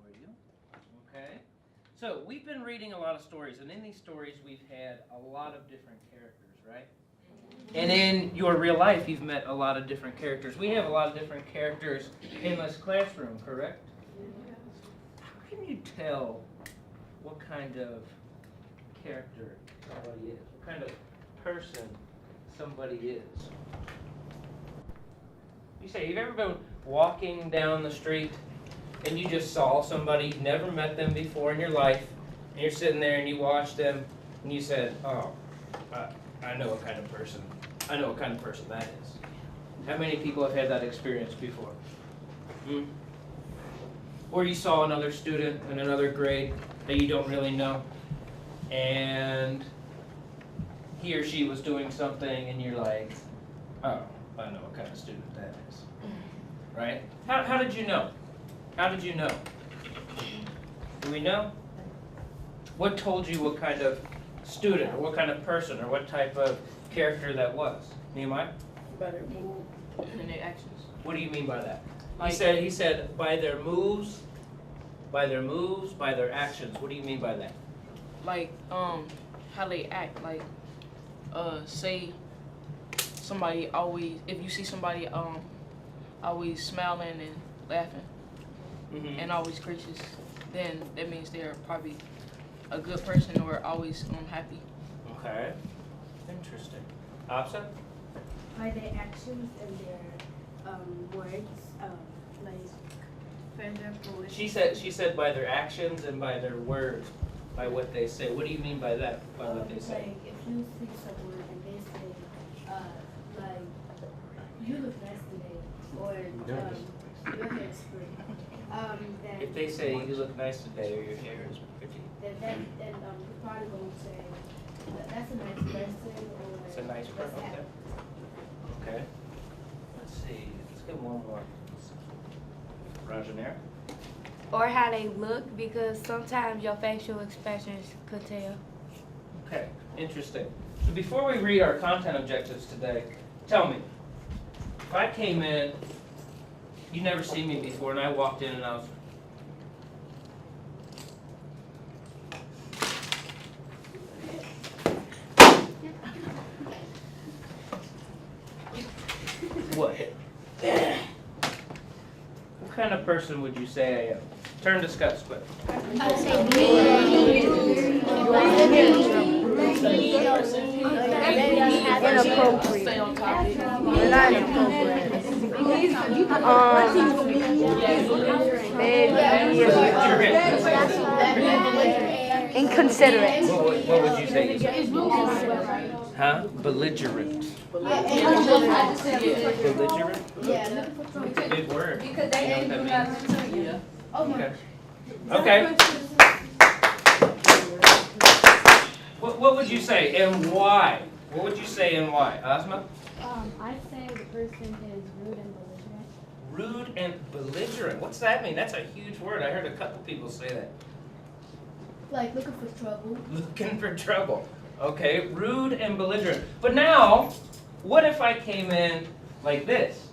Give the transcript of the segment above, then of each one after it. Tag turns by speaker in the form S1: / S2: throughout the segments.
S1: for you. Okay. So we've been reading a lot of stories, and in these stories we've had a lot of different characters, right? And in your real life, you've met a lot of different characters. We have a lot of different characters in this classroom, correct? How can you tell what kind of character somebody is? What kind of person somebody is? You say, you've ever been walking down the street and you just saw somebody, you've never met them before in your life, and you're sitting there and you watch them and you said, oh, I know what kind of person that is. How many people have had that experience before? Or you saw another student in another grade that you don't really know, and he or she was doing something and you're like, oh, I know what kind of student that is. Right? How did you know? How did you know? Do we know? What told you what kind of student or what kind of person or what type of character that was? Nehemiah?
S2: By their move and their actions.
S1: What do you mean by that?
S2: Like,
S1: He said by their moves, by their actions. What do you mean by that?
S2: like how they act. Like say somebody always, if you see somebody always smiling and laughing and always gracious, then that means they're probably a good person or always happy.
S1: Okay. Interesting. Opsa?
S3: By their actions and their words, like further forward.
S1: She said by their actions and by their words, by what they say. What do you mean by that? By what they say?
S3: Like if you see someone and they say, like, you look nice today, or your hair is pretty. Then
S1: If they say you look nice today or your hair is pretty,
S3: then you're probably going to say that's a nice person, or
S1: it's a nice
S3: that's
S1: person.
S3: happy.
S1: Okay. Let's see. Let's get one more. Rajaner?
S4: Or how they look, because sometimes your facial expressions could tell.
S1: Okay. Interesting. So before we read our content objectives today, tell me, if I came in, you never seen me before, and I walked in and I was, what? What kind of person would you say I am? Turn to Scott quick.
S4: Inappropriate.
S2: Stay on topic.
S4: Not inappropriate. Inconsiderate.
S1: What would you say? Huh? Belligerent. Belligerent?
S3: Yeah.
S1: It's a big word. You know what that means?
S2: Yeah.
S1: Okay. Okay. What would you say and why? What would you say and why? Asma?
S5: I'd say the person is rude and belligerent.
S1: Rude and belligerent. What's that mean? That's a huge word. I heard a couple people say that.
S3: Like looking for trouble.
S1: Looking for trouble. Okay, rude and belligerent. But now, what if I came in like this?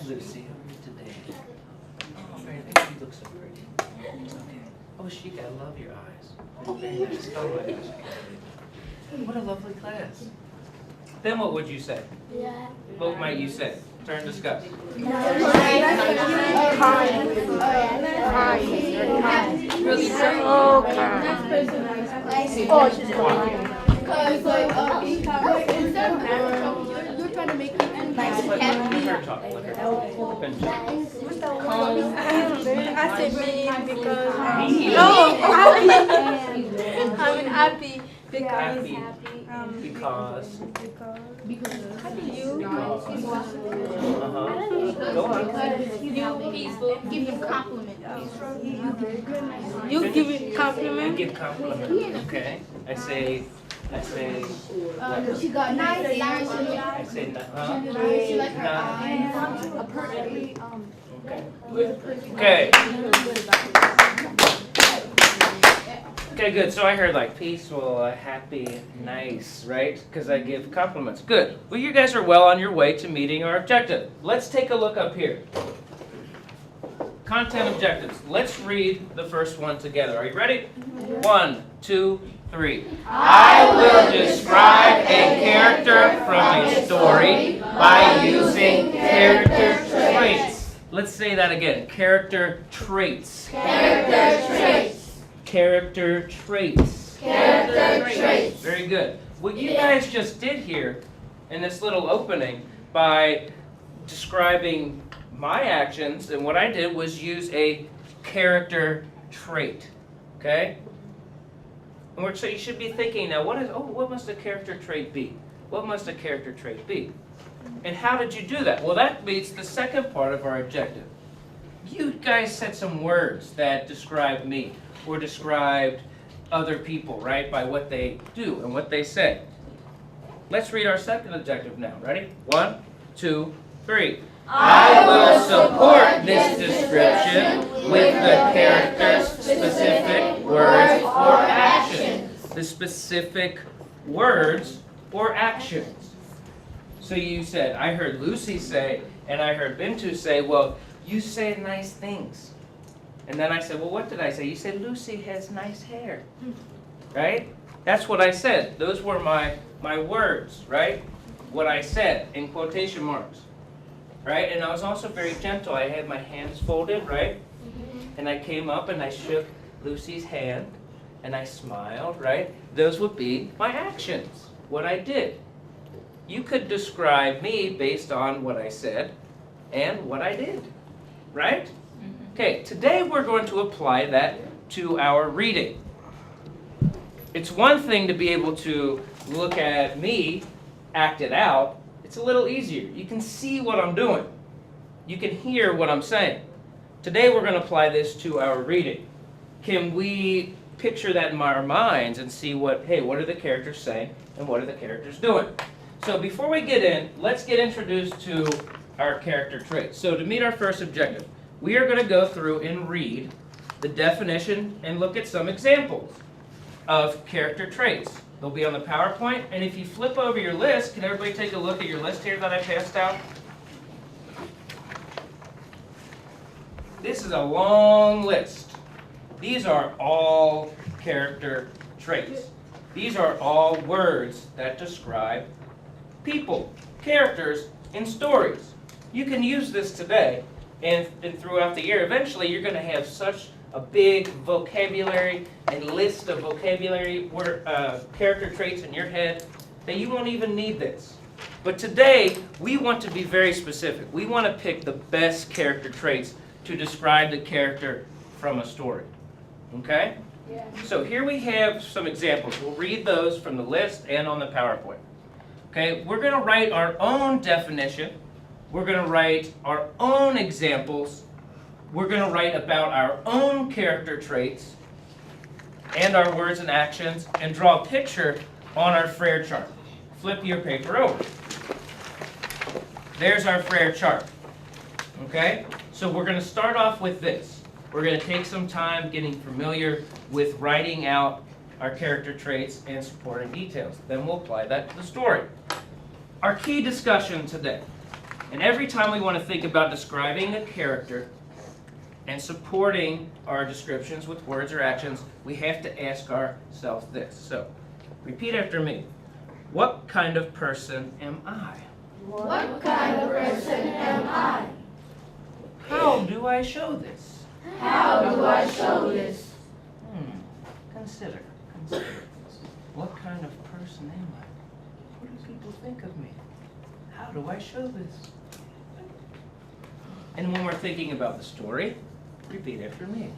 S1: Lucy, how are you today? Oh, Mary, thank you. You look so pretty. Okay. Oh, Sheikah, I love your eyes. Very nice. Oh, my gosh. What a lovely class. Then what would you say?
S5: Yeah.
S1: What might you say? Turn to Scott.
S4: Really so kind. Oh, she's kind.
S3: Because like instead of you're trying to make it nice and happy.
S1: Let her talk. Let her talk.
S4: I said mean because I'm happy because
S1: Happy. Because. Go on.
S3: Peaceful. Give him compliments.
S4: you give it
S1: I
S4: compliment.
S1: give compliments. Okay. I say.
S3: She got nice ears.
S1: I say.
S3: She like her eyes.
S1: Okay. Okay. Okay, good. So I heard like peaceful, happy, nice, right? Because I give compliments. Good. Well, you guys are well on your way to meeting our objective. Let's take a look up here. Content objectives. Let's read the first one together. Are you ready? 1, 2, 3. I will describe a character from a story by using character traits. Let's say that again. Character traits.
S3: Character traits.
S1: Character traits.
S3: Character traits.
S1: Very good. What you guys just did here in this little opening by describing my actions, and what I did was use a character trait. Okay? And so you should be thinking now, what must a character trait be? What must a character trait be? And how did you do that? Well, that meets the second part of our objective. You guys said some words that describe me or described other people, right, by what they do and what they say. Let's read our second objective now. Ready? 1, 2, 3. I will support this description with the character's specific words or actions. The specific words or actions. So you said, I heard Lucy say, and I heard Bintu say, well, you say nice things. And then I said, well, what did I say? You said, Lucy has nice hair. Right? That's what I said. Those were my words, right? What I said in quotation marks. Right? And I was also very gentle. I had my hands folded, right? And I came up and I shook Lucy's hand and I smiled, right? Those would be my actions, what I did. You could describe me based on what I said and what I did, right? Okay, today we're going to apply that to our reading. It's one thing to be able to look at me act it out. It's a little easier. You can see what I'm doing. You can hear what I'm saying. Today we're going to apply this to our reading. Can we picture that in our minds and see what are the characters saying and what are the characters doing? So before we get in, let's get introduced to our character traits. So to meet our first objective, we are going to go through and read the definition and look at some examples of character traits. They'll be on the PowerPoint, and if you flip over your list, can everybody take a look at your list here that I passed out? This is a long list. These are all character traits. These are all words that describe people, characters, and stories. You can use this today and throughout the year. Eventually, you're going to have such a big vocabulary and list of vocabulary character traits in your head that you won't even need this. But today, we want to be very specific. We want to pick the best character traits to describe the character from a story. Okay?
S3: Yeah.
S1: So here we have some examples. We'll read those from the list and on the PowerPoint. Okay? We're going to write our own definition. We're going to write our own examples. We're going to write about our own character traits and our words and actions and draw a picture on our Frere chart. Flip your paper over. There's our Frere chart. Okay? So we're going to start off with this. We're going to take some time getting familiar with writing out our character traits and supporting details. Then we'll apply that to the story. Our key discussion today. And every time we want to think about describing a character and supporting our descriptions with words or actions, we have to ask ourselves this. So, repeat after me. What kind of person am I?
S3: What kind of person am I?
S1: How do I show this?
S3: How do I show this?
S1: Consider. What kind of person am I? What do people think of me? How do I show this? And when we're thinking about the story, repeat after me.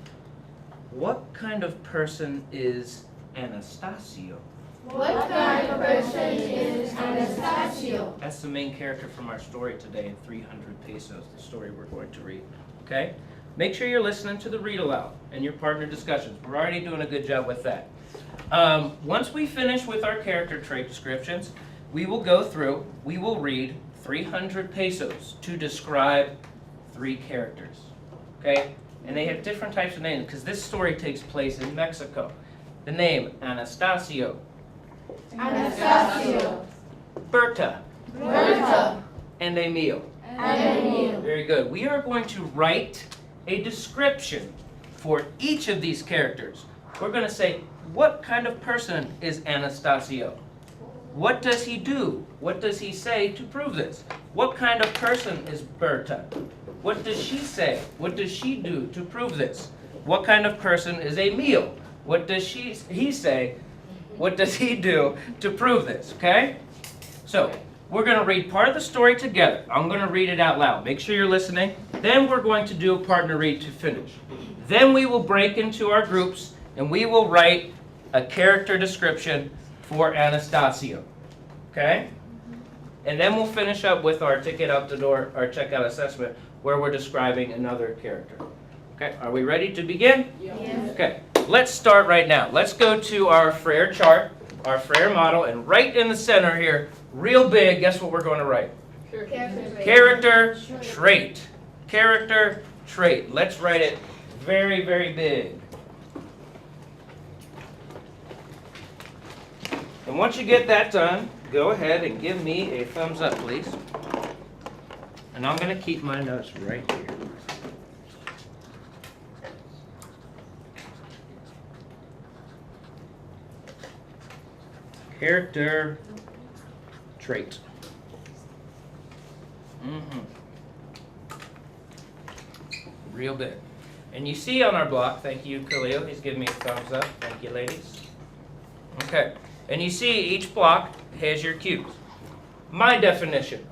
S1: What kind of person is Anastasio?
S3: What kind of person is Anastasio?
S1: That's the main character from our story today in 300 Pesos, the story we're going to read. Okay? Make sure you're listening to the read aloud and your partner discussions. We're already doing a good job with that. Once we finish with our character trait descriptions, we will go through, we will read 300 Pesos to describe 3 characters. Okay? And they have different types of names because this story takes place in Mexico. The name Anastasio,
S3: Anastasio.
S1: Berta,
S3: Berta.
S1: and Emil.
S3: Emil.
S1: Very good. We are going to write a description for each of these characters. We're going to say, what kind of person is Anastasio? What does he do? What does he say to prove this? What kind of person is Berta? What does she say? What does she do to prove this? What kind of person is Emil? What does he say? What does he do to prove this? Okay? So, we're going to read part of the story together. I'm going to read it out loud. Make sure you're listening. Then we're going to do a partner read to finish. Then we will break into our groups and we will write a character description for Anastasio. Okay? And then we'll finish up with our ticket out the door, our checkout assessment, where we're describing another character. Okay, are we ready to begin?
S3: Yes.
S1: Okay, let's start right now. Let's go to our Frere chart, our Frere model, and right in the center here, real big, guess what we're going to write? Character trait. Character trait. Let's write it very, very big. And once you get that done, go ahead and give me a thumbs up, please. And I'm going to keep my notes right here. Character trait. Real big. And you see on our block, thank you, Khalil, he's giving me a thumbs up. Thank you, ladies. Okay. And you see each block has your cues. My definition.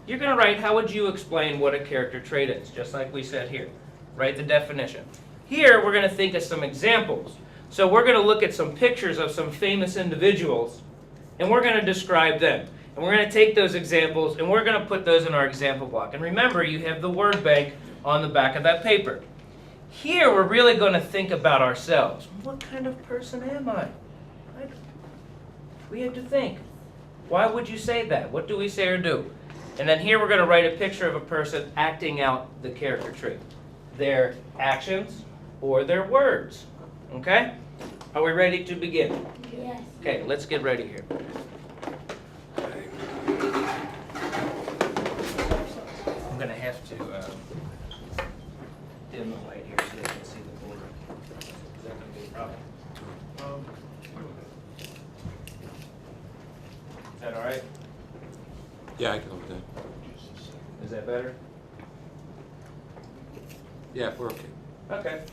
S1: You're going to write, how would you explain what a character trait is? Just like we said here. Write the definition. Here, we're going to think of some examples. So we're going to look at some pictures of some famous individuals, and we're going to describe them. And we're going to take those examples, and we're going to put those in our example block. And remember, you have the word bank on the back of that paper. Here, we're really going to think about ourselves. What kind of person am I? We have to think. Why would you say that? What do we say or do? And then here we're going to write a picture of a person acting out the character trait. Their actions or their words. Okay? Are we ready to begin?
S3: Yes.
S1: Okay, let's get ready here. I'm going to have to dim the light here so they can see the board. Is that going to be a problem? Is that all right?
S6: Yeah, I can live with that.
S1: Is that better?
S6: Yeah, we're okay.
S1: Okay.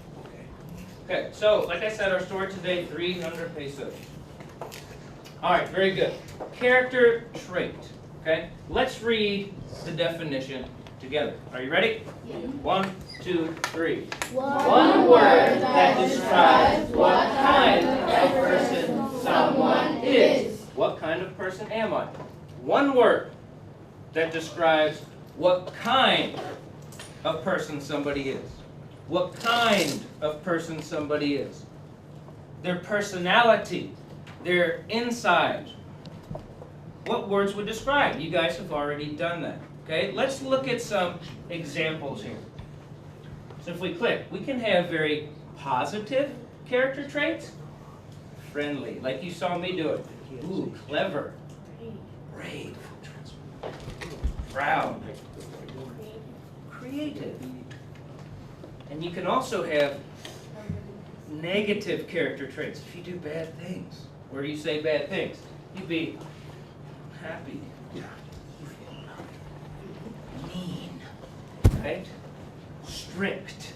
S1: Okay, so like I said, our story today, 300 pesos. All right, very good. Character trait. Okay, let's read the definition together. Are you ready?
S3: Yeah.
S1: 1, 2, 3.
S3: One
S1: word that describes what kind of person someone is. What kind of person am I? One word that describes what kind of person somebody is. What kind of person somebody is. Their personality, their inside. What words would describe? You guys have already done that. Okay, let's look at some examples here. So if we click, we can have very positive character traits. Friendly, like you saw me do it. Ooh, clever. Brave. Proud. Creative. And you can also have negative character traits. If you do bad things, or you say bad things, you'd be happy. Mean. Right? Strict.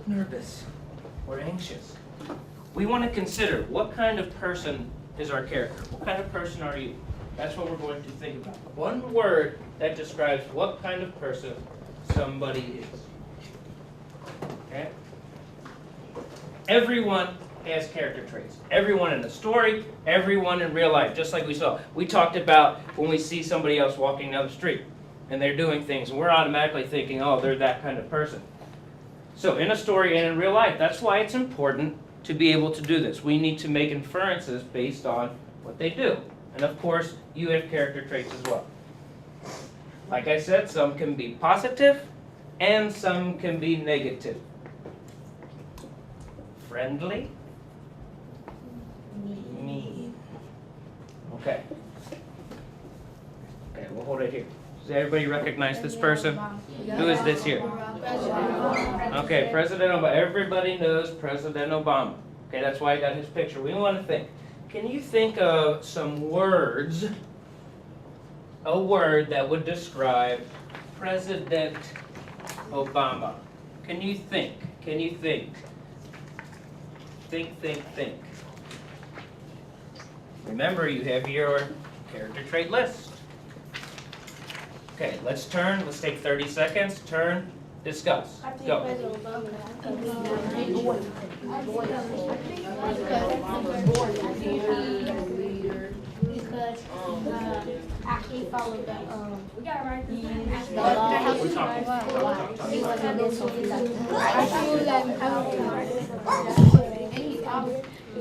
S1: Nervous. Or anxious. We want to consider what kind of person is our character. What kind of person are you? That's what we're going to think about. One word that describes what kind of person somebody is. Okay? Everyone has character traits. Everyone in the story, everyone in real life, just like we saw. We talked about when we see somebody else walking down the street and they're doing things, and we're automatically thinking, oh, they're that kind of person. So in a story and in real life, that's why it's important to be able to do this. We need to make inferences based on what they do. And of course, you have character traits as well. Like I said, some can be positive and some can be negative. Friendly Okay. Okay, we'll hold it here. Does everybody recognize this person? Who is this here? Okay, President Obama. Everybody knows President Obama. Okay, that's why I got his picture. We want to think. Can you think of some words, a word that would describe President Obama? Can you think? Can you think? Think. Remember, you have your character trait list. Okay, let's turn. Let's take 30 seconds. Turn. Discuss. Go.
S3: Because he followed the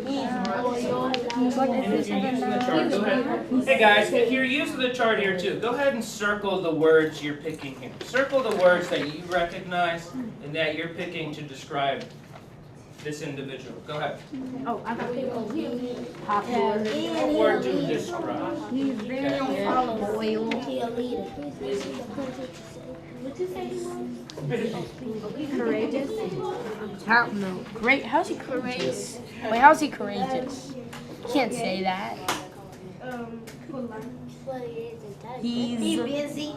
S1: We're Hey guys, if you're using the chart here too, go ahead and circle the words you're picking here. Circle the words that you recognize and that you're picking to describe this individual. Go ahead.
S5: Oh, I thought you were
S3: popular.
S1: What word to describe?
S5: He's very
S1: Okay.
S5: loyal.
S3: He a leader. What you say he was?
S5: Courageous. I don't know. Great. How's he courageous? Wait, how's he courageous? Can't say that.
S3: He's busy.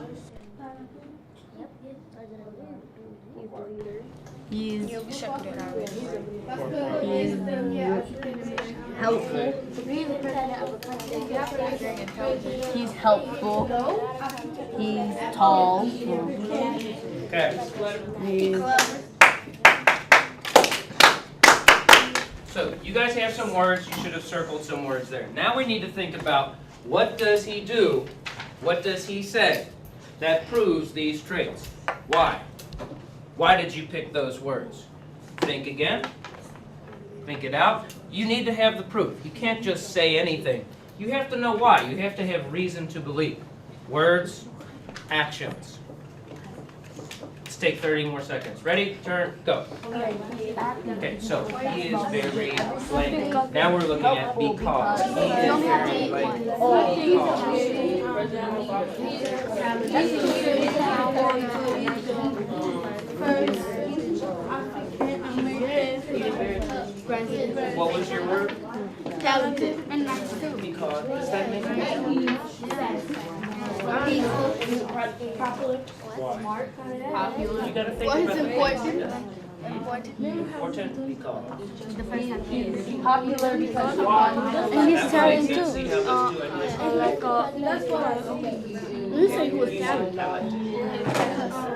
S5: He's
S2: Secretary.
S5: helpful.
S2: Very intelligent.
S5: He's helpful. He's tall.
S1: Okay.
S5: He's
S1: So you guys have some words. You should have circled some words there. Now we need to think about what does he do? What does he say that proves these traits? Why? Why did you pick those words? Think again. Think it out. You need to have the proof. You can't just say anything. You have to know why. You have to have reason to believe. Words, actions. Let's take 30 more seconds. Ready? Turn, go. Okay, so he is very blank. Now we're looking at because. He is very blank. What was your word?
S3: Talented. And nice too.
S1: Because. Does that make sense?
S3: Popular.
S1: Why?
S3: Popular.
S1: You gotta think
S3: Well,
S1: about
S3: he's
S1: the
S3: important.
S1: Important because.
S5: popular because of
S3: And he's
S1: That makes
S3: talented
S1: sense. See
S3: too.
S1: how those two ideas
S3: That's why. You say he was talented.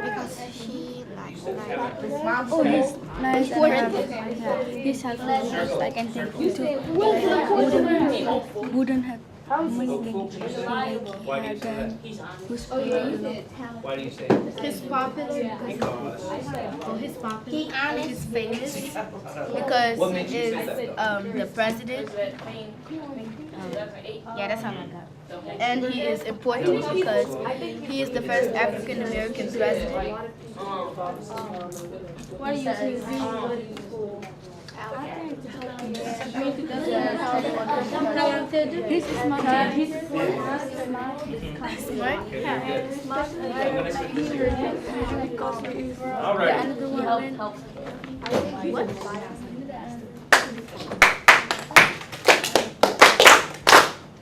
S3: Because he
S1: You said talent.
S3: he's nice and
S5: he's helpful.
S1: Circle.
S5: Like and
S1: Circle.
S5: wouldn't have
S1: Hopeful. Why do you say that? Why do you say that?
S3: He's popular.
S1: Because.
S3: Oh, he's popular. He honest. He's famous. Because
S1: What makes
S3: he
S1: you say
S3: is
S1: that?
S3: the president.
S5: Yeah, that's how I got.
S3: And he is important because he is the first African American president. What do you think?
S5: He's smart. He's
S3: Smart?
S1: Okay, very good. I'm gonna switch this here. All right.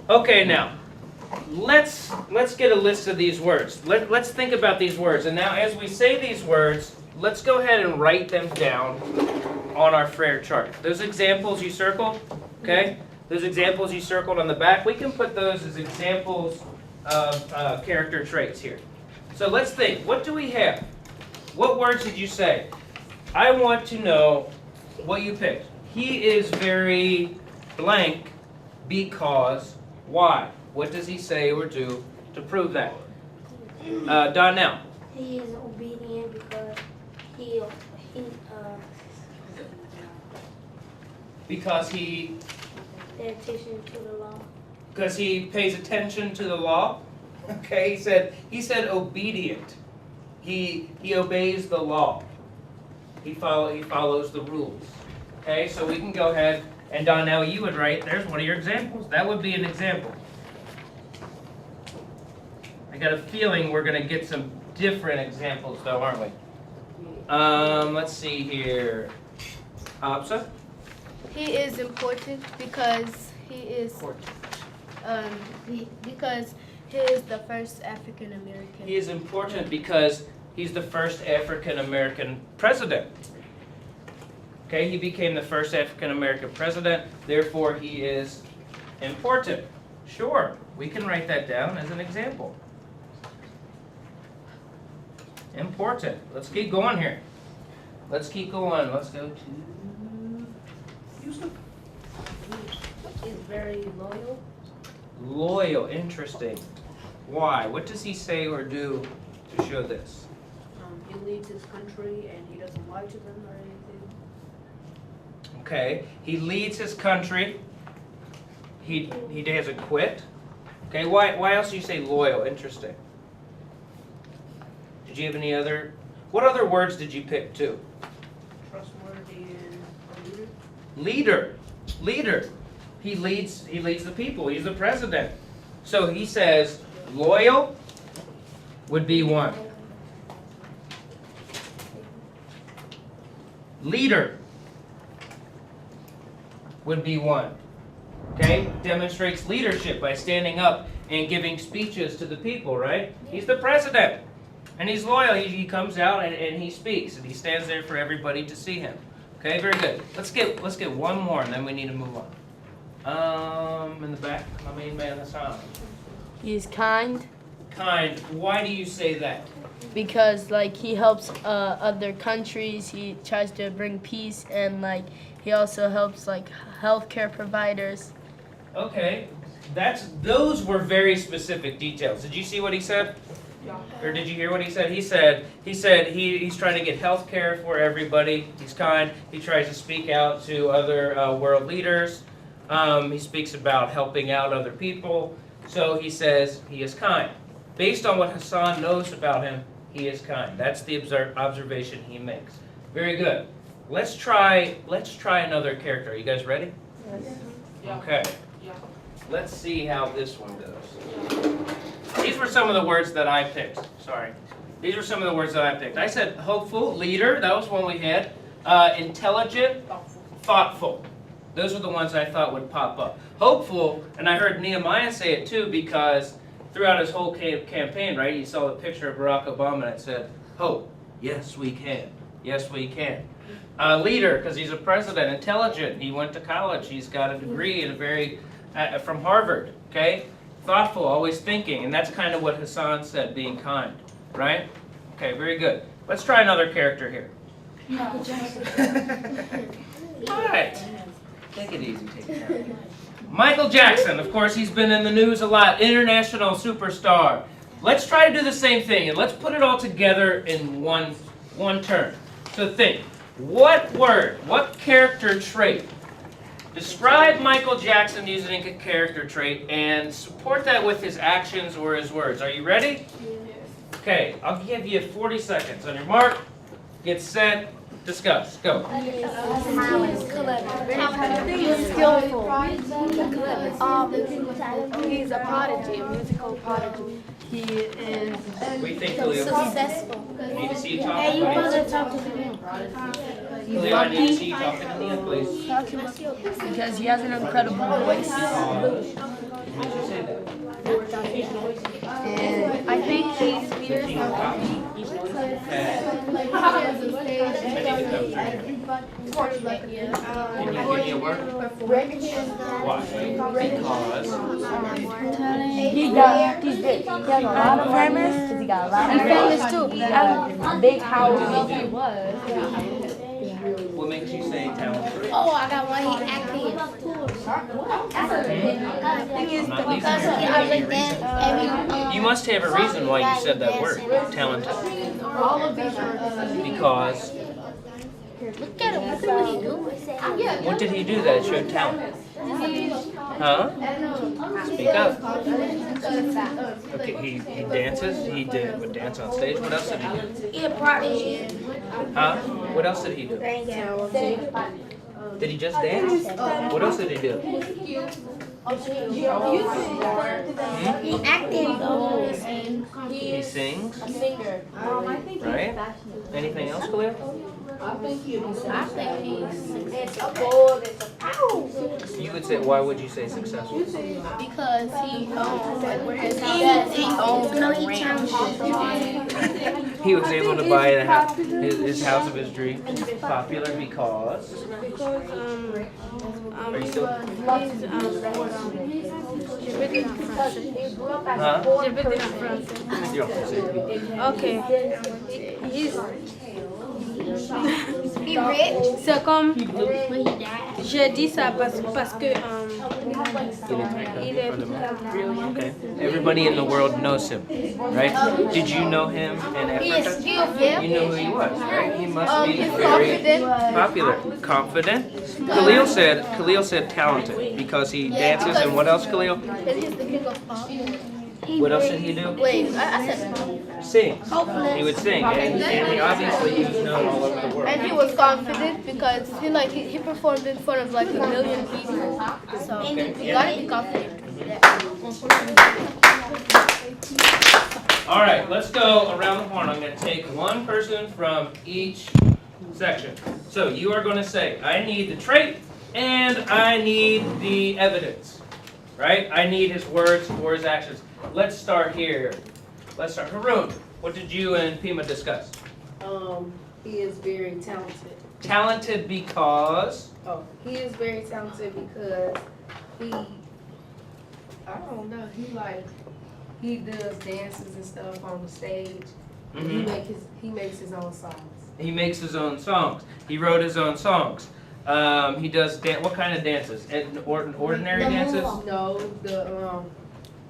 S1: Okay, now let's get a list of these words. Let's think about these words. And now, as we say these words, let's go ahead and write them down on our Frere chart. Those examples you circled, okay? Those examples you circled on the back, we can put those as examples of character traits here. So let's think. What do we have? What words did you say? I want to know what you picked. He is very blank because why? What does he say or do to prove that? Donnell.
S3: He is obedient because he
S1: Because he
S3: pay attention to the law.
S1: because he pays attention to the law. Okay, he said obedient. He obeys the law. He follows the rules. Okay, so we can go ahead and Donnell, you would write. There's one of your examples. That would be an example. got a feeling we're gonna get some different examples though, aren't we? Let's see here. Absa?
S3: He is important because he is because he is the first African American.
S1: He is important because he's the first African American president. Okay, he became the first African American president, therefore he is important. Sure, we can write that down as an example. Important. Let's keep going here. Let's keep going. Let's go to Yusuf.
S7: He's very loyal.
S1: Loyal, interesting. Why? What does he say or do to show this?
S7: He leads his country and he doesn't lie to them or anything.
S1: Okay, he leads his country. He doesn't quit. Okay, why else do you say loyal? Interesting. Did you have any other? What other words did you pick too?
S7: Trustworthy and a leader.
S1: Leader, leader. He leads the people. He's the president. So he says loyal would be one. Leader would be one. Okay? Demonstrates leadership by standing up and giving speeches to the people, right? He's the president. And he's loyal. He comes out and he speaks and he stands there for everybody to see him. Okay, very good. Let's get one more and then we need to move on. In the back, my main man Hassan.
S5: He's kind
S1: Kind. Why do you say that?
S5: because like he helps other countries. He tries to bring peace and like he also helps like healthcare providers.
S1: Okay, those were very specific details. Did you see what he said? Or did you hear what he said? He said he's trying to get health care for everybody. He's kind. He tries to speak out to other world leaders. He speaks about helping out other people. So he says he is kind. Based on what Hassan knows about him, he is kind. That's the observation he makes. Very good. Let's try another character. Are you guys ready?
S2: Yeah.
S1: Okay.
S2: Yeah.
S1: Let's see how this one goes. These were some of the words that I picked. Sorry. These were some of the words that I picked. I said hopeful, leader. That was one we had. Intelligent, thoughtful. Those are the ones I thought would pop up. Hopeful, and I heard Nehemiah say it too because throughout his whole campaign, right, he saw the picture of Barack Obama and it said, hope, yes we can, yes we can. Leader, because he's a president. Intelligent, he went to college, he's got a degree in from Harvard, okay? Thoughtful, always thinking, and that's kind of what Hassan said, being kind, right? Okay, very good. Let's try another character here. All right. Take it easy, take it down. Michael Jackson, of course, he's been in the news a lot. International superstar. Let's try to do the same thing, and let's put it all together in one turn. So think, what word, what character trait? Describe Michael Jackson using a character trait and support that with his actions or his words. Are you ready? Okay, I'll give you 40 seconds. On your mark, get set, discuss. Go.
S3: He's skillful. He's a prodigy, a musical prodigy.
S5: He is
S1: What do you think, Khalil?
S3: Successful.
S1: Need to see you talk.
S3: Hey, you
S1: please.
S3: supposed to talk to him.
S1: Khalil, I need to see you talking to me, please.
S5: because he has an incredible voice.
S1: Why did you say that?
S5: And
S3: I think he's fierce.
S1: King of Pop? Can you give me a word? Why? Because.
S5: he's big. He has a lot of famous because he got a lot of famous too. He has a big house.
S1: What makes you say talented?
S3: Oh, I got one. He active.
S1: You must have a reason why you said that word, talented.
S3: All of these are.
S1: Because.
S3: Look at him. Look at what he do.
S1: What did he do that showed talent? Huh? Speak up. Okay, he dances. He would dance on stage. What else did he do?
S3: He a prodigy.
S1: Huh? What else did he do? Did he just dance? What else did he do?
S4: He acting.
S1: He sings,
S5: A singer.
S1: right? Anything else, Khalil?
S7: I think he'll be
S4: I think he's
S1: You would say, why would you say successful?
S5: Because he owns, like, where his house
S4: he owns a ranch.
S1: He was able to buy his house of his dreams. Popular because. Are you still? Huh? You're off the same.
S8: Ok.
S4: He rich.
S8: C'est comme,
S4: But he died.
S8: je dis ça parce que
S1: Okay. Everybody in the world knows him, right? Did you know him in
S4: He is
S1: Africa?
S4: skillful.
S1: You knew who he was, right? He must be very popular, confident. Khalil said talented because he dances and what else, Khalil?
S4: He's the king of pop.
S1: What else did he do?
S4: Wait, I said
S1: Sing. He would sing, and he obviously he was known all over the world.
S5: And he was confident because he performed in front of like 1 million people. So you gotta be confident.
S1: All right, let's go around the horn. I'm going to take one person from each section. So you are going to say, I need the trait and I need the evidence, right? I need his words or his actions. Let's start here. Let's start. Haroon, what did you and Pima discuss?
S7: He is very talented.
S1: Talented because.
S7: Oh, he is very talented because I don't know, he does dances and stuff on the stage. And he makes his own songs.
S1: He makes his own songs. He wrote his own songs. He does what kind of dances? Ordinary dances?
S7: No,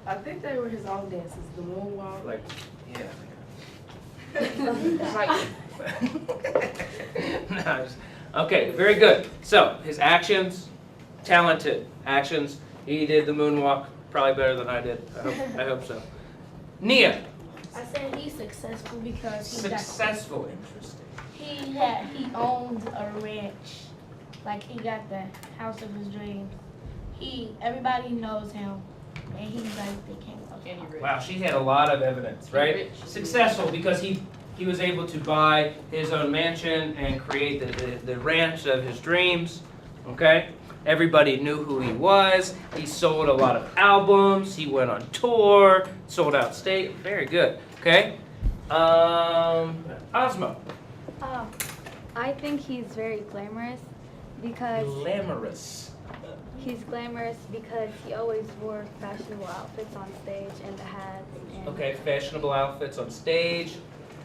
S7: I think they were his own dances. The moonwalk.
S1: Like, yeah. Nice. Okay, very good. So his actions, talented actions. He did the moonwalk probably better than I did. I hope so. Nia,
S4: I said he's successful because
S1: successful. Interesting.
S4: he owns a ranch. Like he got the house of his dreams. Everybody knows him, and he's like the king of pop.
S1: Wow, she had a lot of evidence, right? Successful because he was able to buy his own mansion and create the ranch of his dreams. Okay? Everybody knew who he was. He sold a lot of albums. He went on tour, sold out state. Very good. Okay? Osmo.
S9: I think he's very glamorous because
S1: Glamorous.
S9: he's glamorous because he always wore fashionable outfits on stage and the hats. And
S1: Okay, fashionable outfits on stage.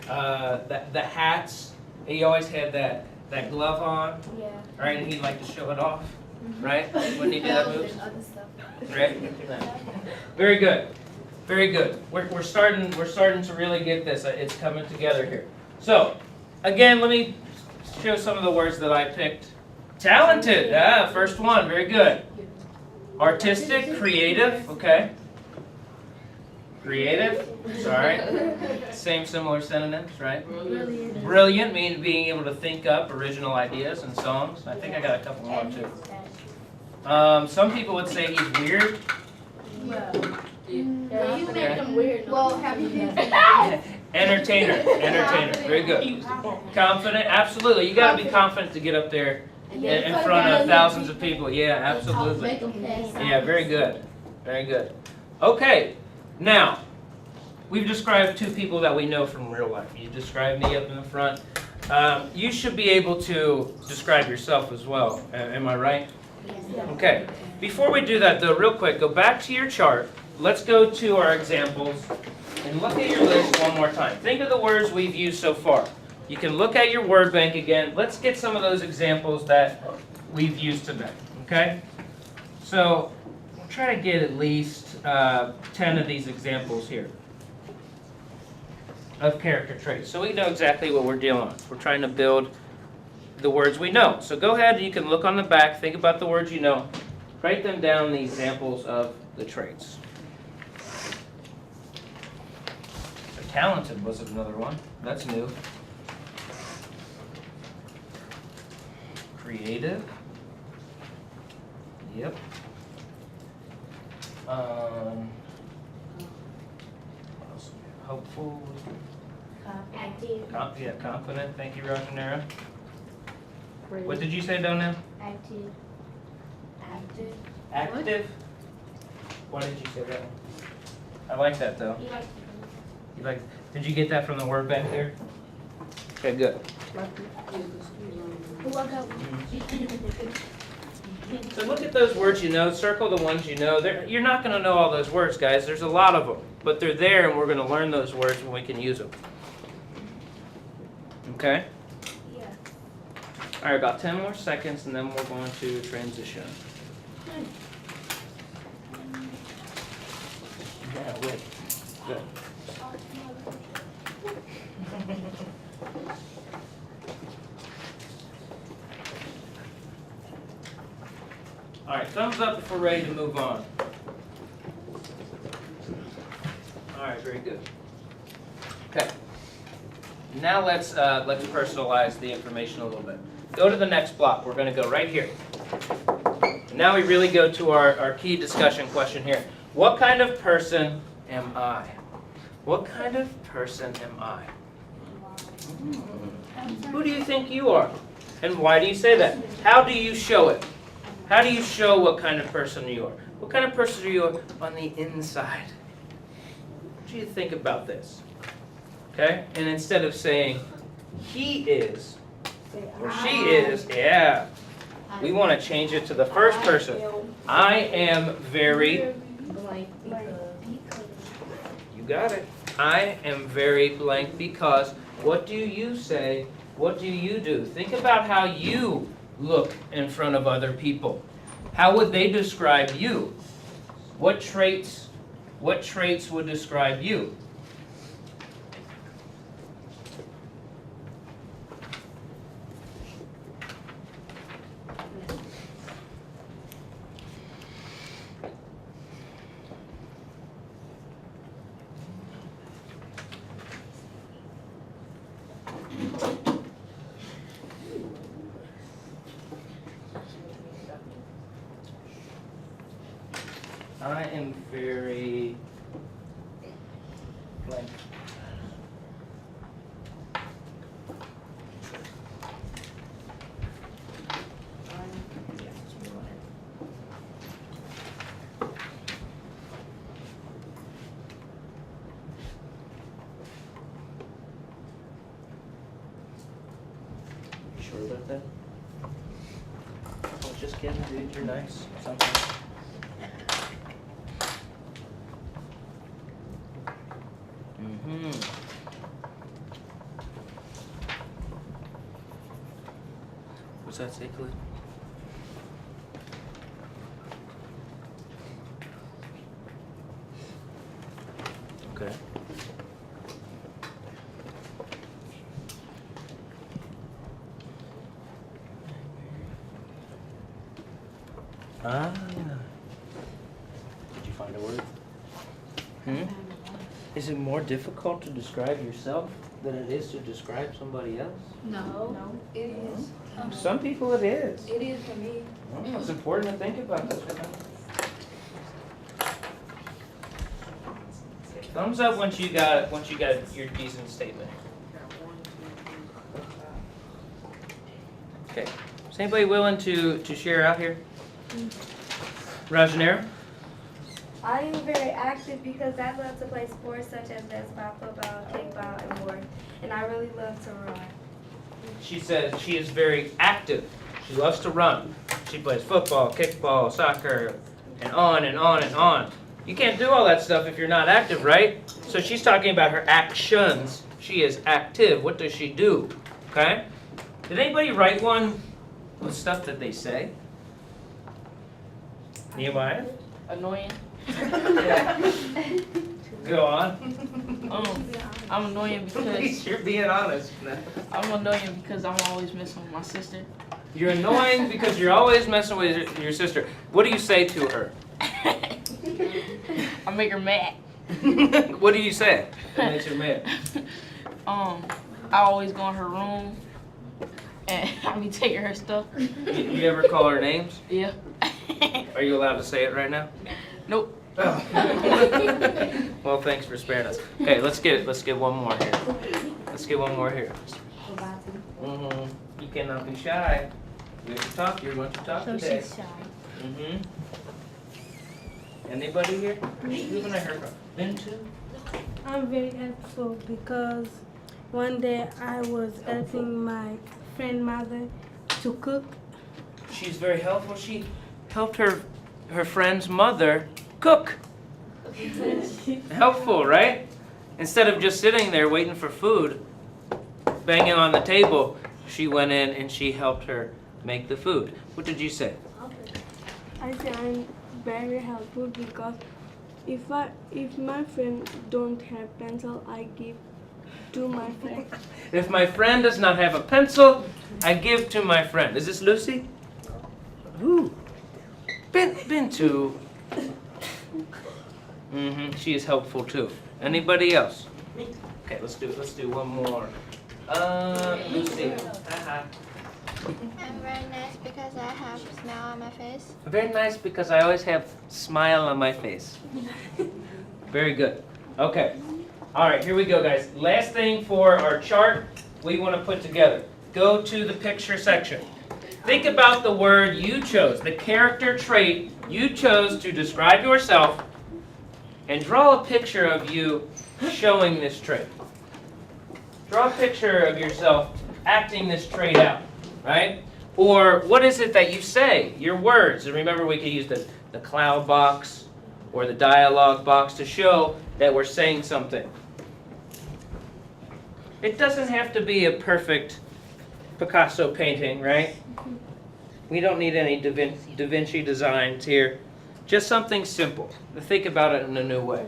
S1: The hats. He always had that glove on,
S9: Yeah.
S1: right? And he'd like to show it off, right? When he did that move. Right? Very good. Very good. We're starting to really get this. It's coming together here. So, again, let me show some of the words that I picked. Talented. First one. Very good. Artistic, creative. Okay. Creative. Sorry. Same similar synonyms, right? Brilliant means being able to think up original ideas and songs. I think I got a couple more too. Some people would say he's weird.
S4: You make him weird.
S7: Well, have you been
S1: Entertainer. Very good. Confident. Absolutely. You got to be confident to get up there in front of thousands of people. Yeah, absolutely. Yeah, very good. Very good. Okay. Now, we've described two people that we know from real life. You described me up in the front. You should be able to describe yourself as well. Am I right? Okay. Before we do that, though, real quick, go back to your chart. Let's go to our examples and look at your list one more time. Think of the words we've used so far. You can look at your word bank again. Let's get some of those examples that we've used today. Okay? So, we'll try to get at least 10 of these examples here of character traits. So we know exactly what we're dealing with. We're trying to build the words we know. So go ahead and you can look on the back, think about the words you know, write them down, the examples of the traits. Talented was another one. That's new. Creative. Yep. what else? Hopeful.
S3: Active.
S1: Yeah, confident. Thank you, Rajanera. What did you say, Donnell?
S3: Active. Active.
S1: Active. Why did you say that? I like that though.
S3: You like
S1: You like? Did you get that from the word back there? Okay, good.
S3: Who woke up?
S1: So look at those words you know. Circle the ones you know. You're not going to know all those words, guys. There's a lot of them, but they're there, and we're going to learn those words when we can use them. Okay.
S3: Yeah.
S1: All right, about 10 more seconds, and then we're going to transition. Yeah, wait. Good. All right, thumbs up if we're ready to move on. All right, very good. Okay. Now let's personalize the information a little bit. Go to the next block. We're going to go right here. Now we really go to our key discussion question here. What kind of person am I? What kind of person am I? Who do you think you are? And why do you say that? How do you show it? How do you show what kind of person you are? What kind of person are you on the inside? What do you think about this? Okay? And instead of saying, he is, or she is, yeah. We want to change it to the first person. I am very, you got it. I am very blank because, what do you say? What do you do? Think about how you look in front of other people. How would they describe you? What traits would describe you? I am very blank. You sure about that? Oh, just kidding, dude. You're nice. Something. What's that say, Khalid? Okay. Ah. Did you find a word? Is it more difficult to describe yourself than it is to describe somebody else?
S7: No, it is.
S1: Some people it is.
S7: It is for me.
S1: Well, it's important to think about this. Thumbs up once you got your decent statement. Okay. Is anybody willing to share out here? Rajanera?
S9: I am very active because I love to play sports such as basketball, football, kickball, and more. And I really love to run.
S1: She says she is very active. She loves to run. She plays football, kickball, soccer, and on and on and on. You can't do all that stuff if you're not active, right? So she's talking about her actions. She is active. What does she do? Okay? Did anybody write one with stuff that they say? Nehemiah?
S2: Annoying.
S1: Go on.
S2: I'm annoying
S1: At
S2: because
S1: least you're being honest.
S2: I'm annoying because I'm always messing with my sister.
S1: You're annoying because you're always messing with your sister. What do you say to her?
S2: I make her mad.
S1: What do you say that makes her mad?
S2: I always go in her room and I be taking her stuff.
S1: You ever call her names?
S2: Yeah.
S1: Are you allowed to say it right now?
S2: Nope.
S1: Oh. Well, thanks for sparing us. Okay, let's get one more here. Let's get one more here. You cannot be shy. We have to talk. You're going to talk
S4: So
S1: today.
S4: she's shy.
S1: Anybody here? Who can I hear from? Bintu?
S8: I'm very helpful because one day I was helping my friend mother to cook.
S1: She's very helpful. She helped her friend's mother cook. Helpful, right? Instead of just sitting there waiting for food, banging on the table, she went in and she helped her make the food. What did you say?
S8: I say I'm very helpful because if my friend don't have pencil, I give to my friend.
S1: If my friend does not have a pencil, I give to my friend. Is this Lucy? Ooh. Bintu. She is helpful too. Anybody else? Okay, let's do one more. Lucy. Hi.
S10: I'm very nice because I have a smile on my face.
S1: Very nice because I always have smile on my face. Very good. Okay. All right, here we go, guys. Last thing for our chart we want to put together. Go to the picture section. Think about the word you chose, the character trait you chose to describe yourself, and draw a picture of you showing this trait. Draw a picture of yourself acting this trait out, right? Or what is it that you say, your words? And remember, we could use the cloud box or the dialogue box to show that we're saying something. It doesn't have to be a perfect Picasso painting, right? We don't need any Da Vinci designs here. Just something simple. Think about it in a new way.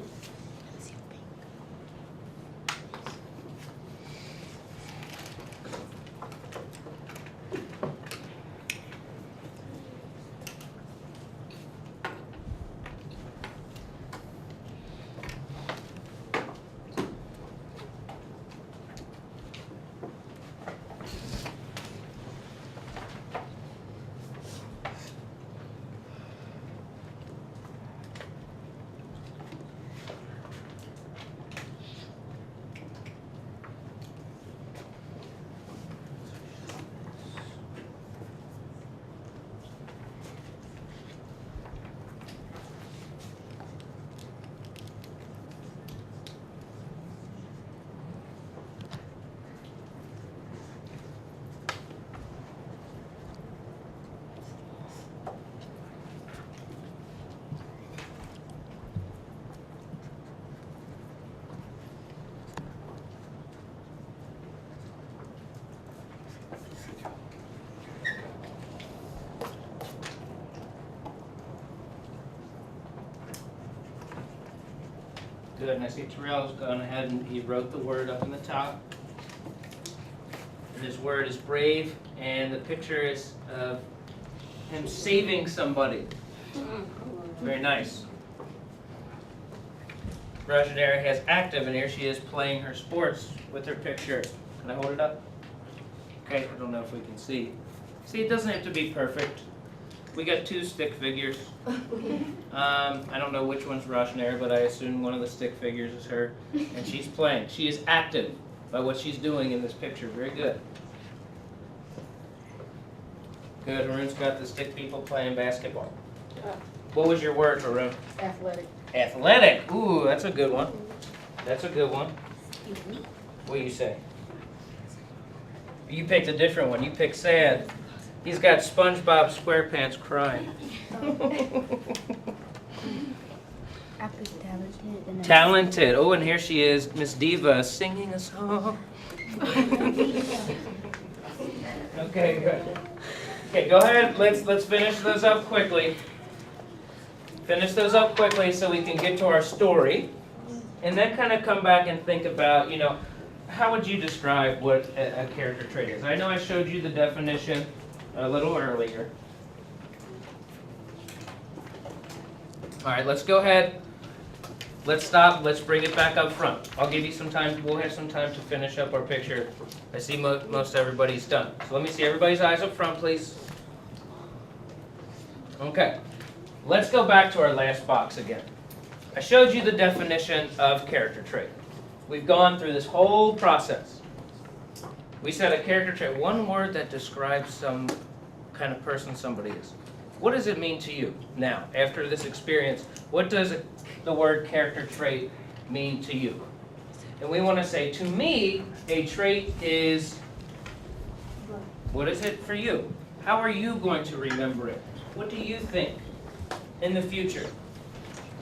S1: Good, and I see Terrell's gone ahead and he wrote the word up in the top. And this word is brave, and the picture is of him saving somebody. Very nice. Rajanera has active, and here she is playing her sports with her picture. Can I hold it up? Okay, I don't know if we can see. See, it doesn't have to be perfect. We got 2 stick figures. I don't know which one's Rajanera, but I assume one of the stick figures is her. And she's playing. She is active by what she's doing in this picture. Very good. Good. Haroon's got the stick people playing basketball. What was your word, Haroon?
S7: Athletic.
S1: Athletic. Ooh, that's a good one. That's a good one. What do you say? You picked a different one. You picked sad. He's got SpongeBob SquarePants crying. Talented. Oh, and here she is, Miss Diva, singing a song. Okay, good. Okay, go ahead. Let's finish those up quickly. Finish those up quickly so we can get to our story, and then kind of come back and think about, how would you describe what a character trait is? I know I showed you the definition a little earlier. All right, let's go ahead. Let's stop. Let's bring it back up front. I'll give you some time. We'll have some time to finish up our picture. I see most everybody's done. So let me see everybody's eyes up front, please. Okay. Let's go back to our last box again. I showed you the definition of character trait. We've gone through this whole process. We said a character trait, one word that describes some kind of person somebody is. What does it mean to you now, after this experience? What does the word character trait mean to you? And we want to say, to me, a trait is, what is it for you? How are you going to remember it? What do you think in the future?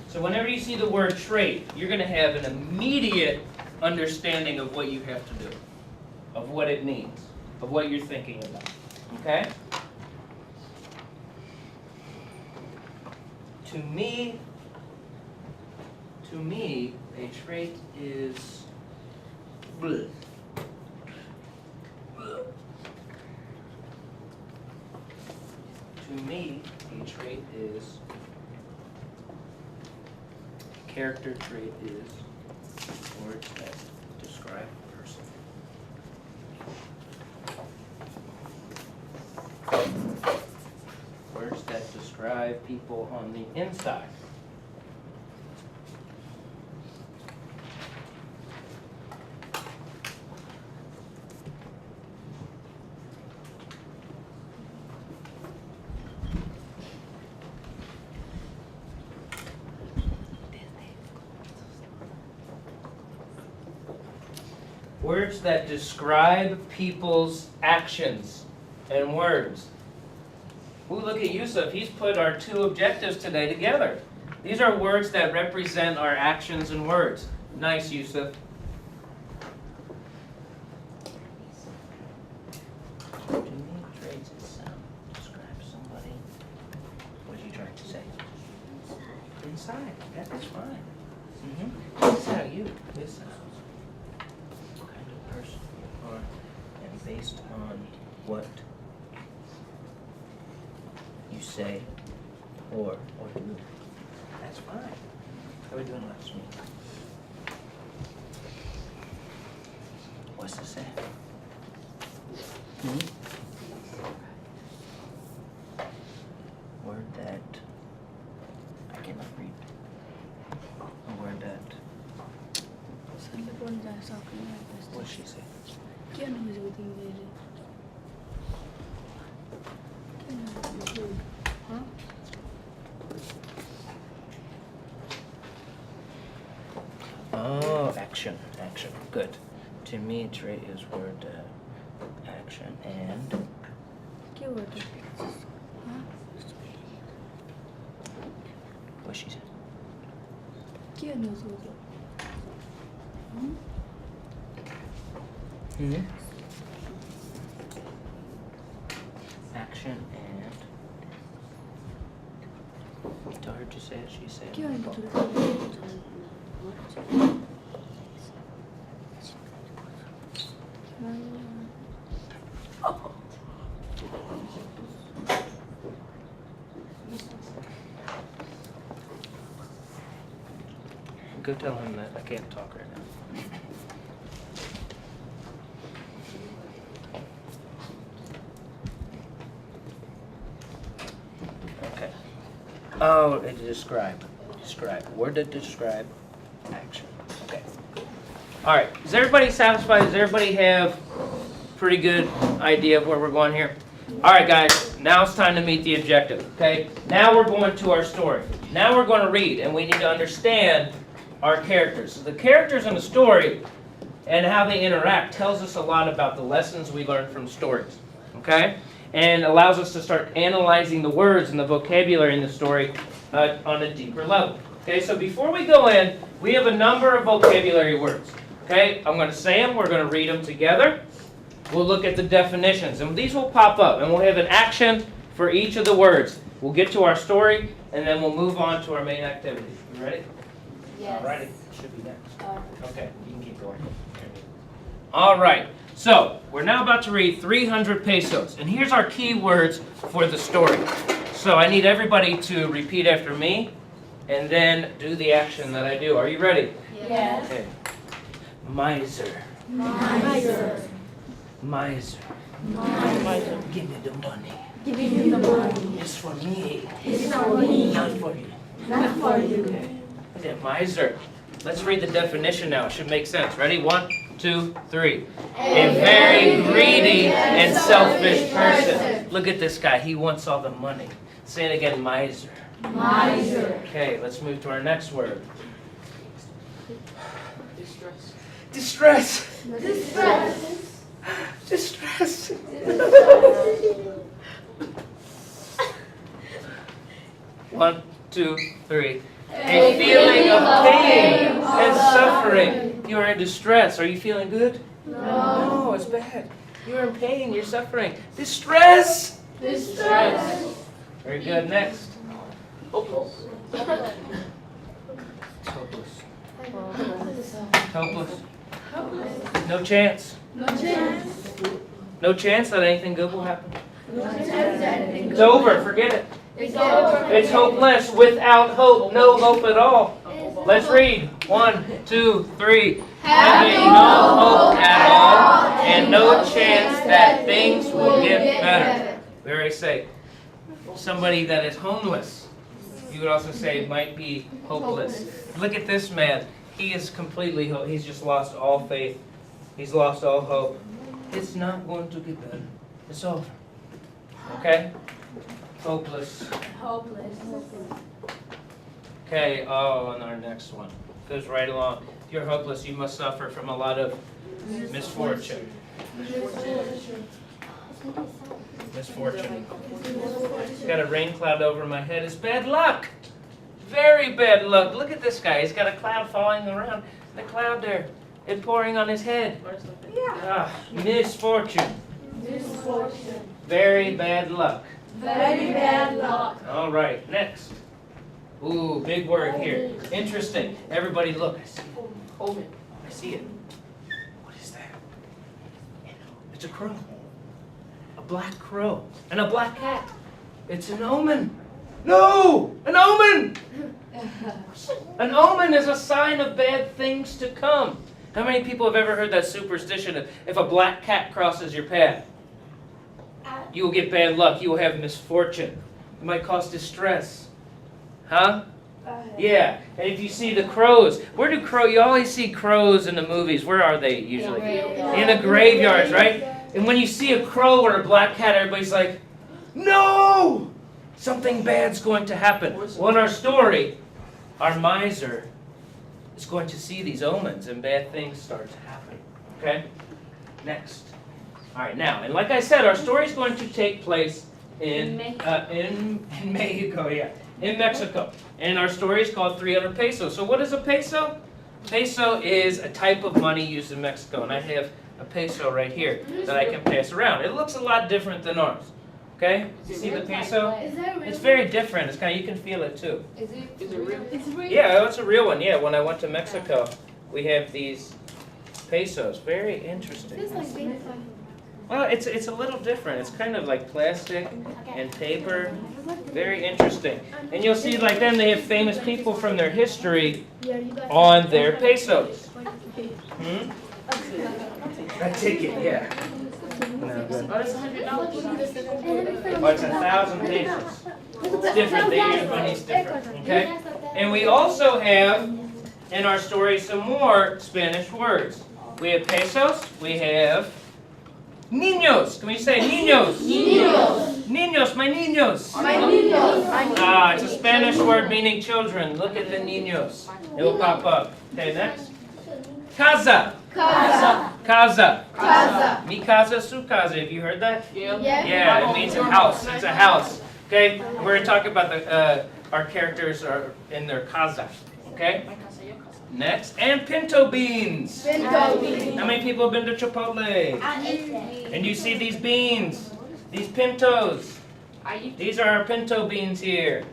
S1: So whenever you see the word trait, you're going to have an immediate understanding of what you have to do, of what it means, of what you're thinking about. Okay? To me, a trait is bleh. To me, a trait is, character trait is words that describe a person. Words that describe people on the inside. Words that describe people's actions and words. Ooh, look at Yusuf. He's put our two objectives today together. These are words that represent our actions and words. Nice, Yusuf. To me, traits is sound. Describe somebody. What are you trying to say? Inside. That is fine. This is how you. This sounds. What kind of person you are, and based on what you say or do. That's fine. How are we doing last week? What's this say? Word that I cannot read. A word that. What did she say? Oh, action. Good. To me, trait is word action and. What she said? Action and. Tell her to say it. She said. Go tell him that I can't talk right now. Okay. Oh, it describe. Word that describe action. Okay. All right. Is everybody satisfied? Does everybody have pretty good idea of where we're going here? All right, guys. Now it's time to meet the objective. Okay. Now we're going to our story. Now we're going to read, and we need to understand our characters. So the characters in the story and how they interact tells us a lot about the lessons we learn from stories. Okay? And allows us to start analyzing the words and the vocabulary in the story on a deeper level. Okay, so before we go in, we have a number of vocabulary words. Okay, I'm going to say them, we're going to read them together. We'll look at the definitions, and these will pop up, and we'll have an action for each of the words. We'll get to our story, and then we'll move on to our main activity. You ready?
S3: Yes.
S1: All right, it should be next. Okay, you can keep going. All right, so we're now about to read 300 pesos, and here's our key words for the story. So I need everybody to repeat after me, and then do the action that I do. Are you ready?
S3: Yes.
S1: Okay. Miser.
S3: Miser.
S1: Miser.
S3: Miser.
S1: Give me the money.
S3: Give me the money.
S1: It's for me.
S3: It's for me.
S1: Not for you.
S3: Not for you.
S1: Okay. Yeah, miser. Let's read the definition now. It should make sense. Ready? 1, 2, 3. A very greedy and selfish person. Look at this guy. He wants all the money. Say it again, miser.
S4: Miser.
S1: Okay, let's move to our next word.
S2: Distress.
S1: Distress.
S4: Distress.
S1: Distress. 1, 2, 3. A feeling of pain and suffering. You are in distress. Are you feeling good? No, it's bad. You're in pain. You're suffering. Distress.
S4: Distress.
S1: Very good. Next.
S2: Hopeless.
S1: Hopeless. Hopeless. No chance.
S4: No chance.
S1: No chance that anything good will happen.
S4: No chance that anything
S1: It's over. Forget it.
S4: It's over.
S1: It's hopeless. Without hope. No hope at all. Let's read. 1, 2, 3. Having no hope at all and no chance that things will get better. We already say somebody that is homeless. You would also say might be hopeless. Look at this man. He is completely he's just lost all faith. He's lost all hope. It's not going to get better. It's over. Okay? Hopeless.
S4: Hopeless.
S1: Okay, and our next one goes right along. If you're hopeless, you must suffer from a lot of misfortune. Misfortune. Got a rain cloud over my head. It's bad luck. Very bad luck. Look at this guy. He's got a cloud falling around. The cloud there. It pouring on his head. Misfortune.
S4: Misfortune.
S1: Very bad luck.
S4: Very bad luck.
S1: All right, next. Ooh, big word here. Interesting. Everybody look. I see it.
S2: Omen.
S1: I see it. What is that? It's a crow. A black crow. And a black cat. It's an omen. No! An omen! An omen is a sign of bad things to come. How many people have ever heard that superstition of if a black cat crosses your path, you will get bad luck, you will have misfortune. It might cause distress. Huh? Yeah. And if you see the crows, where do you always see crows in the movies. Where are they usually? In the graveyards, right? And when you see a crow or a black cat, everybody's like, no! Something bad's going to happen. Well, in our story, our miser is going to see these omens and bad things start to happen. Okay? Next. All right, now, and like I said, our story is going to take place in Mexico, yeah. In Mexico. And our story is called 300 pesos. So what is a peso? Peso is a type of money used in Mexico. And I have a peso right here that I can pass around. It looks a lot different than ours. Okay? You see the peso? It's very different. It's kind of, you can feel it too.
S2: Is it real?
S1: Yeah, it's a real one. Yeah, when I went to Mexico, we have these pesos. Very interesting. Well, it's a little different. It's kind of like plastic and paper. Very interesting. And you'll see like them, they have famous people from their history on their pesos. A ticket, yeah. No, good.
S2: Oh, that's $100.
S1: Oh, it's 1,000 pesos. It's different. They use money's different. Okay? And we also have in our story some more Spanish words. We have pesos. We have niños. Can we say niños?
S4: Niños.
S1: Niños, my niños.
S4: My niños.
S1: Ah, it's a Spanish word meaning children. Look at the niños. It will pop up. Okay, next. Casa.
S4: Casa.
S1: Casa.
S4: Casa.
S1: Mi casa, su casa. Have you heard that?
S2: Yeah.
S1: Yeah, it means a house. It's a house. Okay? And we're going to talk about the our characters are in their casa. Okay? Next. And pinto beans.
S4: Pinto beans.
S1: How many people have been to Chipotle? And you see these beans. These pintos. These are our pinto beans here.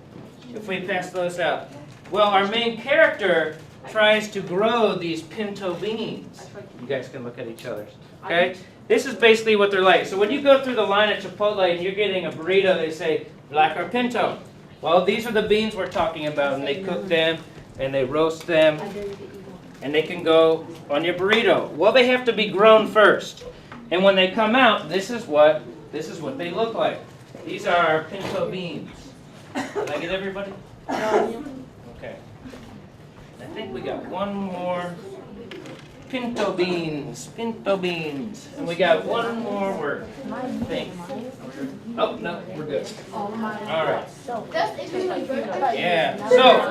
S1: If we pass those out. Well, our main character tries to grow these pinto beans. You guys can look at each other's. Okay? This is basically what they're like. So when you go through the line at Chipotle and you're getting a burrito, they say black or pinto. Well, these are the beans we're talking about, and they cook them and they roast them, and they can go on your burrito. Well, they have to be grown first. And when they come out, this is what they look like. These are our pinto beans. Did I get everybody? Okay. think we got one more. Pinto beans, pinto beans. And we got one more word. Thing. Oh, no, we're good. All right. Yeah, so.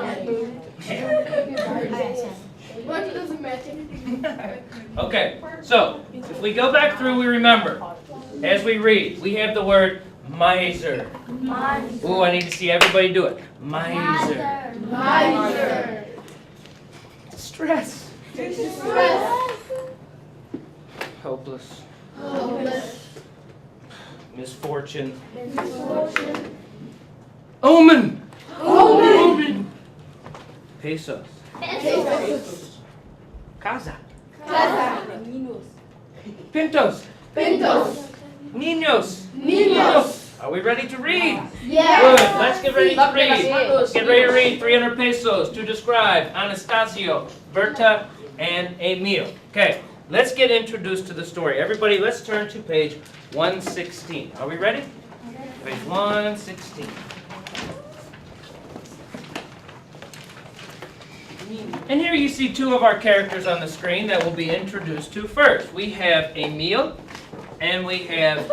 S1: Okay, so if we go back through, we remember, as we read, we have the word miser. Ooh, I need to see everybody do it. Miser.
S3: Miser.
S1: Stress.
S3: Stress.
S1: Hopeless.
S3: Hopeless.
S1: Misfortune.
S3: Misfortune.
S1: Omen.
S3: Omen.
S1: Pesos.
S3: Pesos.
S1: Casa.
S3: Casa.
S1: Pintos.
S3: Pintos.
S1: Niños.
S3: Niños.
S1: Are we ready to read?
S3: Yes.
S1: Good. Let's get ready to read. Let's get ready to read 300 pesos to describe Anastasio, Berta, and Emil. Okay, let's get introduced to the story. Everybody, let's turn to page 116. Are we ready? Page 116. And here you see two of our characters on the screen that we'll be introduced to first. We have Emil and we have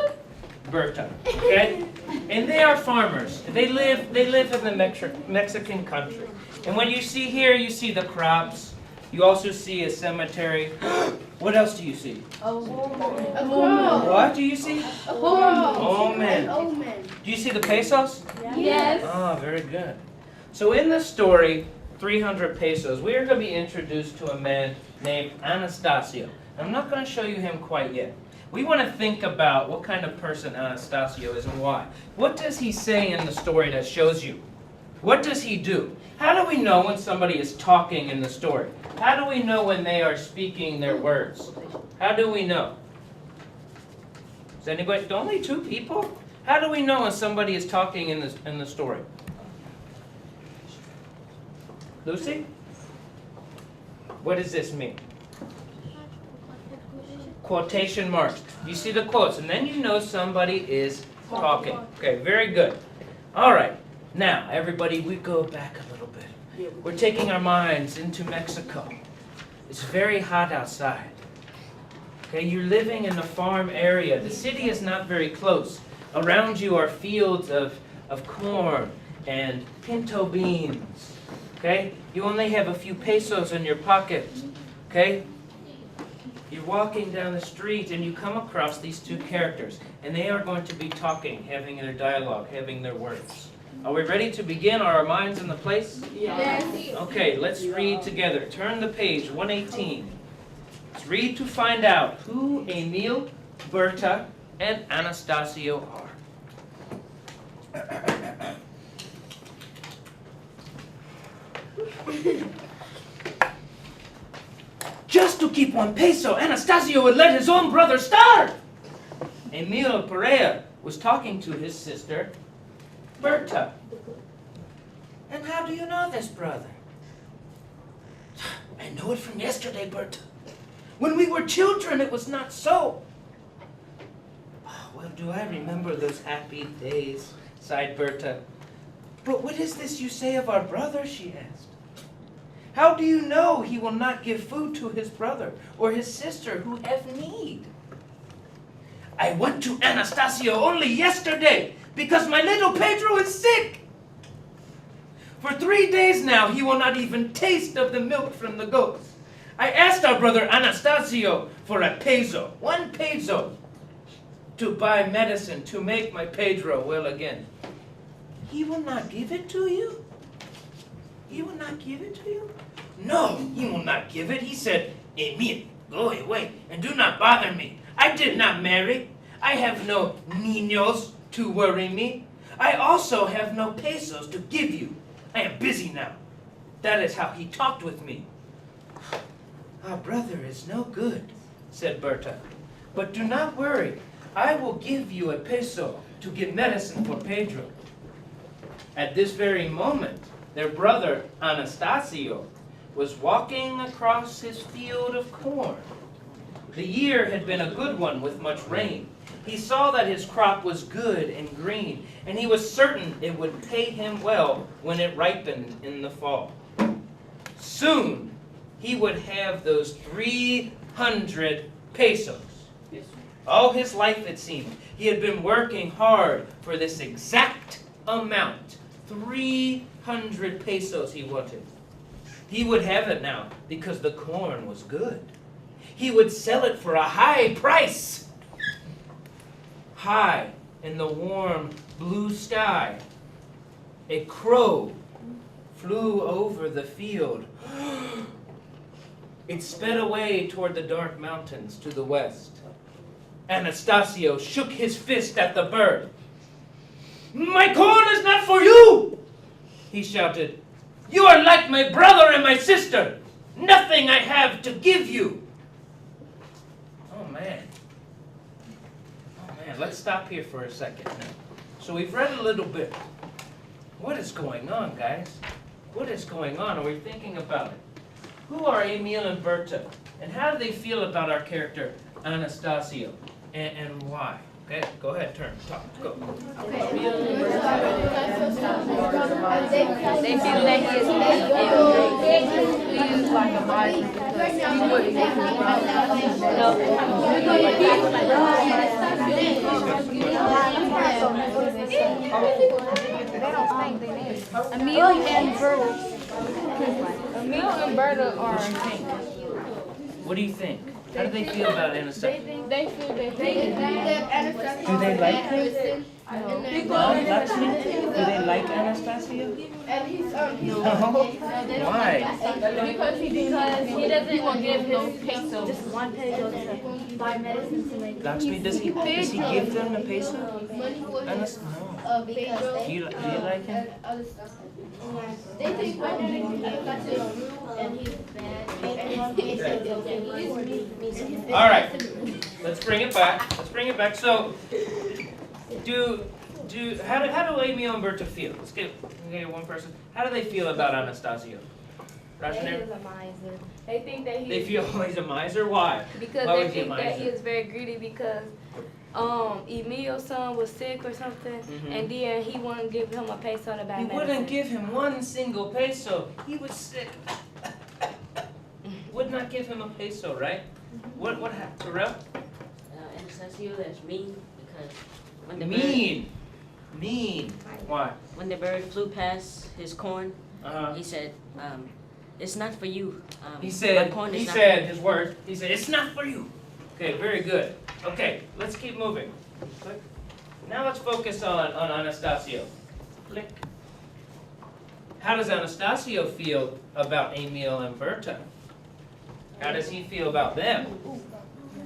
S1: Berta. Okay? And they are farmers. They live in the Mexican country. And when you see here, you see the crops. You also see a cemetery. What else do you see?
S3: A crow.
S1: What do you see?
S3: A crow.
S1: Omen.
S3: An omen.
S1: Do you see the pesos?
S3: Yes.
S1: Ah, very good. So in the story, 300 pesos, we are going to be introduced to a man named Anastasio. I'm not going to show you him quite yet. We want to think about what kind of person Anastasio is and why. What does he say in the story that shows you? What does he do? How do we know when somebody is talking in the story? How do we know when they are speaking their words? How do we know? Is anybody, only two people? How do we know when somebody is talking in the story? Lucy? What does this mean? Quotation marks. You see the quotes, and then you know somebody is talking. Okay, very good. All right. Now, everybody, we go back a little bit. We're taking our minds into Mexico. It's very hot outside. Okay, you're living in a farm area. The city is not very close. Around you are fields of corn and pinto beans. Okay? You only have a few pesos in your pocket. Okay? You're walking down the street and you come across these two characters, and they are going to be talking, having their dialogue, having their words. Are we ready to begin? Are our minds in the place?
S3: Yes.
S1: Okay, let's read together. Turn the page, 118. Let's read to find out who Emil, Berta, and Anastasio are. Just to keep 1 peso, Anastasio would let his own brother starve. Emil Perea was talking to his sister, Berta. And how do you know this, brother? I know it from yesterday, Berta. When we were children, it was not so. Oh, well, do I remember those happy days, sighed Berta. But what is this you say of our brother, she asked. How do you know he will not give food to his brother or his sister who have need? I went to Anastasio only yesterday because my little Pedro is sick. For 3 days now, he will not even taste of the milk from the goats. I asked our brother Anastasio for a peso, 1 peso, to buy medicine to make my Pedro well again. He will not give it to you? He will not give it to you? No, he will not give it. He said, Emil, go away and do not bother me. I did not marry. I have no niños to worry me. I also have no pesos to give you. I am busy now. That is how he talked with me. Our brother is no good, said Berta. But do not worry. I will give you a peso to get medicine for Pedro. At this very moment, their brother, Anastasio, was walking across his field of corn. The year had been a good one with much rain. He saw that his crop was good and green, and he was certain it would pay him well when it ripened in the fall. soon he would have those 300 pesos. All his life, it seemed, he had been working hard for this exact amount. 300 pesos he wanted. He would have it now because the corn was good. He would sell it for a high price. High in the warm blue sky, a crow flew over the field. It sped away toward the dark mountains to the west. Anastasio shook his fist at the bird. "My corn is not for you!" he shouted. "You are like my brother and my sister. Nothing I have to give you." Oh man, let's stop here for a second now. So we've read a little bit. What is going on, guys? What is going on? Are we thinking about it? Who are Emil and Berta? And how do they feel about our character, Anastasio? And why? Okay, go ahead, turn, talk, go.
S9: They feel that he is like a body.
S2: Emil and Berta are.
S1: What do you think? How do they feel about Anastasio?
S2: They feel that
S1: Do they like him? Lakshmi? Do they like Anastasio? No. Why?
S2: because he doesn't give no peso.
S4: Just 1 peso to buy medicine to make.
S1: Lakshmi, does he give them the peso? No. Do you like him?
S3: They think and he's bad.
S1: All right, let's bring it back. So, how do Emil and Berta feel? Let's get one person. How do they feel about Anastasio? Rajner?
S9: He's a miser. They think that
S1: They feel he's a miser. Why?
S9: because
S1: Why
S9: they
S1: was he a
S9: think that he
S1: miser?
S9: is very greedy because Emil's son was sick or something, and then he wouldn't give him a peso to buy
S1: He
S9: medicine.
S1: wouldn't give him one single peso. He was sick. Would not give him a peso, right? What happened, Terrell?
S11: Anastasio, that's mean because when the
S1: Mean. Why?
S11: when the bird flew past his corn,
S1: Uh-huh.
S11: he said, "It's not for you."
S1: He
S11: my
S1: said,
S11: corn is not
S1: his words, he said, "It's not for you." Okay, very good. Okay, let's keep moving. Click. Now let's focus on Anastasio. Click. How does Anastasio feel about Emil and Berta? How does he feel about them?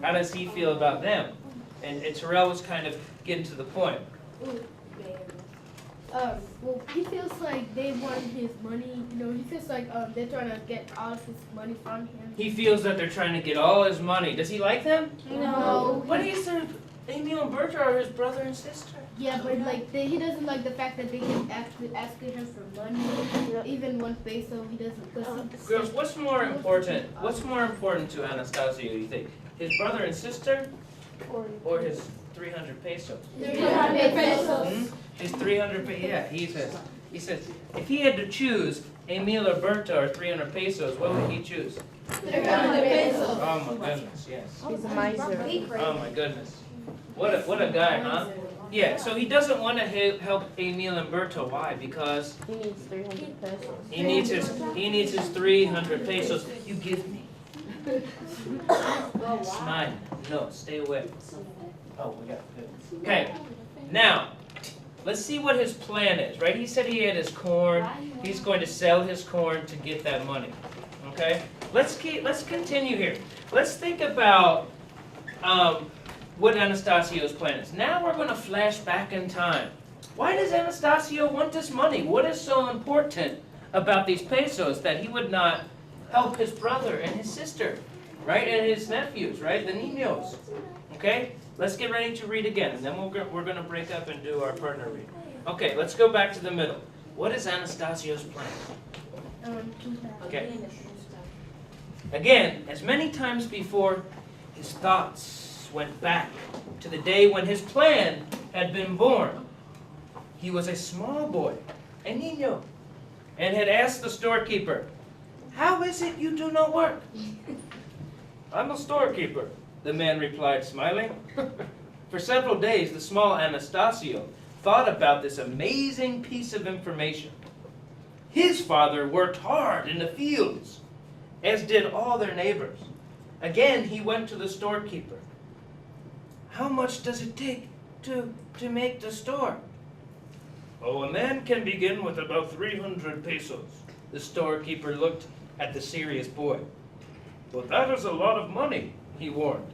S1: How does he feel about them? And Terrell was kind of getting to the point.
S3: Well, he feels like they want his money. He feels like they're trying to get all of his money from him.
S1: He feels that they're trying to get all his money. Does he like them?
S3: No.
S1: But he's Emil and Berta are his brother and sister.
S3: Yeah, but he doesn't like the fact that they keep asking him for money, even 1 peso. He doesn't.
S1: Girls, what's more important? What's more important to Anastasio, you think? His brother and sister, or his 300 pesos?
S3: 300 pesos.
S1: His 300 pesos. Yeah, he says, if he had to choose Emil or Berta or 300 pesos, what would he choose?
S3: 300 pesos.
S1: Oh my goodness, yes.
S5: He's a miser.
S1: Oh my goodness. What a guy, huh? Yeah, so he doesn't want to help Emil and Berta. Why? Because
S5: He needs 300 pesos.
S1: he needs his 300 pesos. You give me. Smile. No, stay away. Oh, we got good. Okay. Now, let's see what his plan is, right? He said he had his corn. He's going to sell his corn to get that money. Okay? Let's continue here. Let's think about what Anastasio's plan is. Now we're going to flash back in time. Why does Anastasio want this money? What is so important about these pesos that he would not help his brother and his sister, right? And his nephews, right? The niños. Okay? Let's get ready to read again, and then we're going to break up and do our partner read. Okay, let's go back to the middle. What is Anastasio's plan? Okay. Again, as many times before, his thoughts went back to the day when his plan had been born. He was a small boy, a niño, and had asked the storekeeper, How is it you do no work? I'm a storekeeper, the man replied, smiling. For several days, the small Anastasio thought about this amazing piece of information. His father worked hard in the fields, as did all their neighbors. Again, he went to the storekeeper. How much does it take to make the store? Oh, a man can begin with about 300 pesos. The storekeeper looked at the serious boy. Well, that is a lot of money, he warned.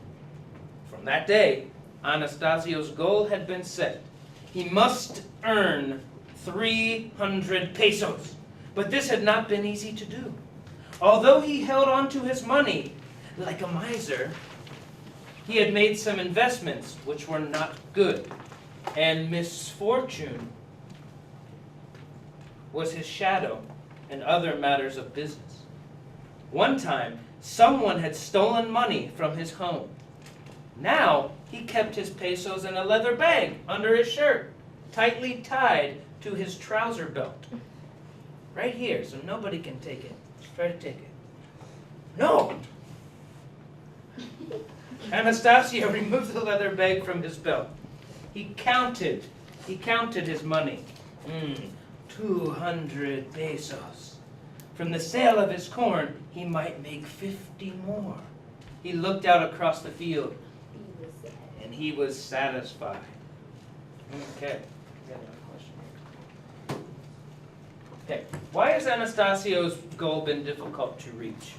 S1: From that day, Anastasio's goal had been set. He must earn 300 pesos. But this had not been easy to do. Although he held on to his money like a miser, he had made some investments which were not good, and misfortune was his shadow in other matters of business. One time, someone had stolen money from his home. Now, he kept his pesos in a leather bag under his shirt, tightly tied to his trouser belt. Right here, so nobody can take it. Try to take it. No! Anastasio removed the leather bag from his belt. He counted his money. 200 pesos. From the sale of his corn, he might make 50 more. He looked out across the field, and he was satisfied. Okay. Okay, why has Anastasio's goal been difficult to reach?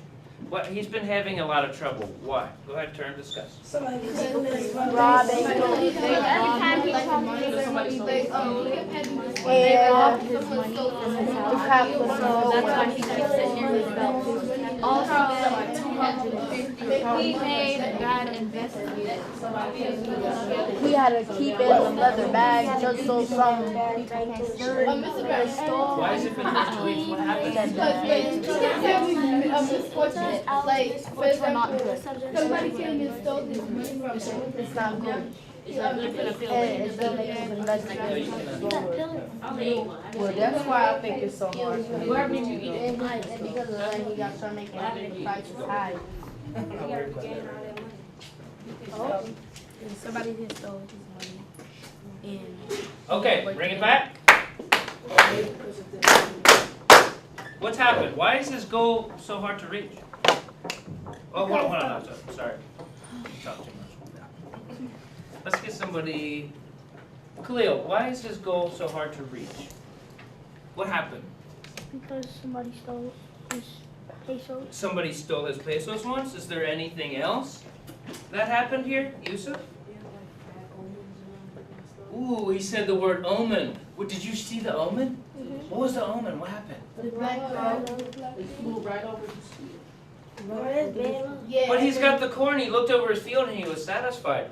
S1: What, he's been having a lot of trouble. Why? Go ahead, turn, discuss.
S4: He made a bad investment. He had to keep it in a leather bag just so some people can steal it.
S1: Why is it been hard to reach? What happened?
S3: Like, for example, somebody came and stole his money from him.
S4: It's not good.
S11: It's not good for the field.
S4: It's gonna make his investment.
S7: Well, that's why I think it's so hard.
S11: Where did you eat it?
S4: And because of that, he got started making prices high. Oh, somebody just stole his money.
S1: Okay, bring it back. What's happened? Why is his goal so hard to reach? Oh, hold on. Sorry. Talk too much. Let's get somebody. Khalil, why is his goal so hard to reach? What happened?
S4: Because somebody stole his pesos.
S1: Somebody stole his pesos once? Is there anything else that happened here, Yusuf? Ooh, he said the word omen. What, did you see the omen? What was the omen? What happened?
S3: The black girl. Yeah.
S1: But he's got the corn. He looked over his field and he was satisfied.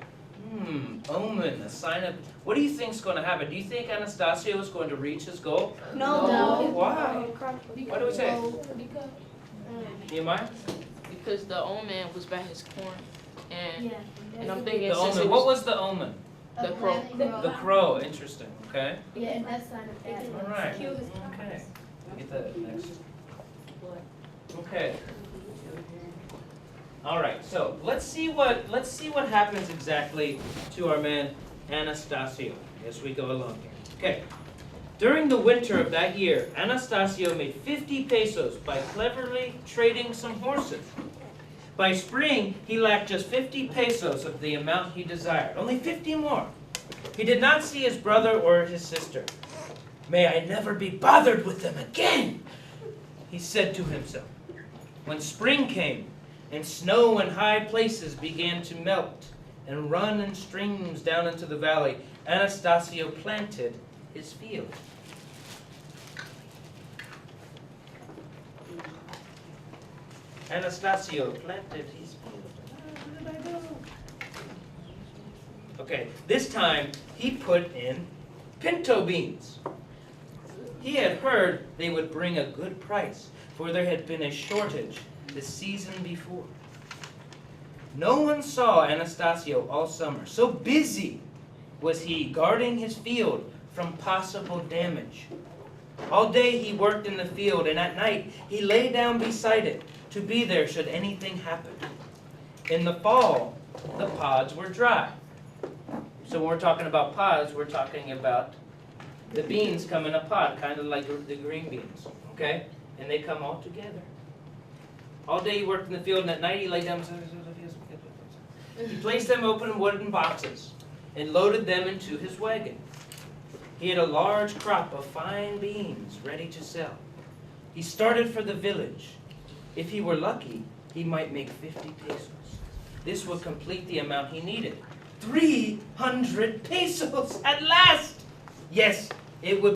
S1: Omen, a sign of. What do you think's going to happen? Do you think Anastasio is going to reach his goal?
S3: No.
S1: Why? What do we say? Nehemiah?
S2: Because the old man was by his corn, and I'm thinking
S1: The
S2: since
S1: omen.
S2: it
S1: What
S2: was
S1: was the omen?
S2: the crow.
S1: The crow. Interesting. Okay.
S3: Yeah, and that's not a bad
S1: All right. Okay. Get that next. Okay. All right. So let's see what happens exactly to our man Anastasio as we go along here. Okay. During the winter of that year, Anastasio made 50 pesos by cleverly trading some horses. By spring, he lacked just 50 pesos of the amount he desired, only 50 more. He did not see his brother or his sister. May I never be bothered with them again, he said to himself. When spring came, and snow in high places began to melt and run in streams down into the valley, Anastasio planted his field. Anastasio planted his field. Where did I go? Okay, this time he put in pinto beans. He had heard they would bring a good price, for there had been a shortage the season before. No one saw Anastasio all summer. So busy was he guarding his field from possible damage. All day he worked in the field, and at night he lay down beside it to be there should anything happen. In the fall, the pods were dry. So when we're talking about pods, we're talking about the beans come in a pod, kind of like the green beans, okay? And they come all together. All day he worked in the field, and at night he lay down. He placed them open in wooden boxes and loaded them into his wagon. He had a large crop of fine beans ready to sell. He started for the village. If he were lucky, he might make 50 pesos. This would complete the amount he needed. 300 pesos at last! Yes, it would